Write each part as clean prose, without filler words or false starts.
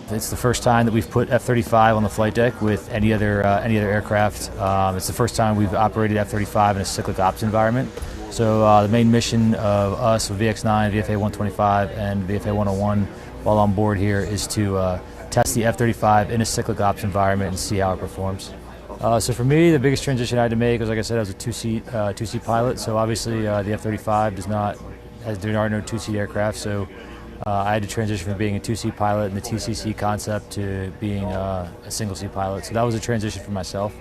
It's the first time that we've put F-35 on the flight deck with any other aircraft. It's the first time we've operated F-35 in a cyclic ops environment. So the main mission of us with VX-9, VFA-125, and VFA-101 while on board here is to test the F-35 in a cyclic ops environment and see how it performs. So for me, the biggest transition I had to make was, like I said, I was a two-seat pilot. So obviously the F-35 there are no two-seat aircraft. So I had to transition from being a two-seat pilot and the TCC concept to being a single-seat pilot. So that was a transition for myself.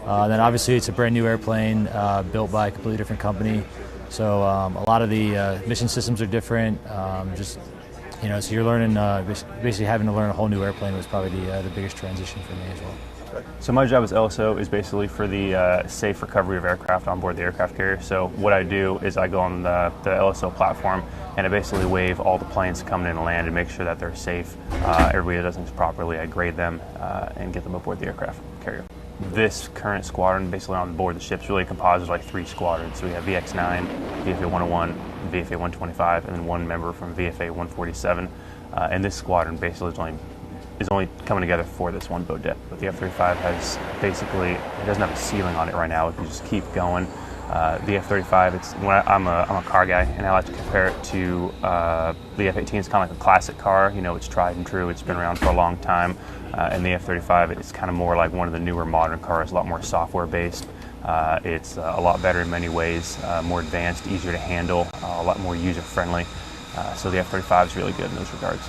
Then obviously it's a brand new airplane built by a completely different company. So a lot of the mission systems are different. So you're learning, basically having to learn a whole new airplane was probably the biggest transition for me as well. So my job as LSO is basically for the safe recovery of aircraft on board the aircraft carrier. So what I do is I go on the LSO platform and I basically wave all the planes coming in and land and make sure that they're safe. Everybody does things properly. I grade them and get them aboard the aircraft carrier. This current squadron, basically on board the ship, is really composed of like 3 squadrons. So we have VX-9, VFA-101, VFA-125, and then one member from VFA-147. And this squadron basically is only coming together for this one boat deck. But the F-35 it doesn't have a ceiling on it right now. If you just keep going. The F-35, I'm a car guy, and I like to compare it to the F-18. It's kind of like a classic car. It's tried and true. It's been around for a long time. And the F-35, it's kind of more like one of the newer modern cars, a lot more software-based. It's a lot better in many ways, more advanced, easier to handle, a lot more user-friendly. So the F-35 is really good in those regards.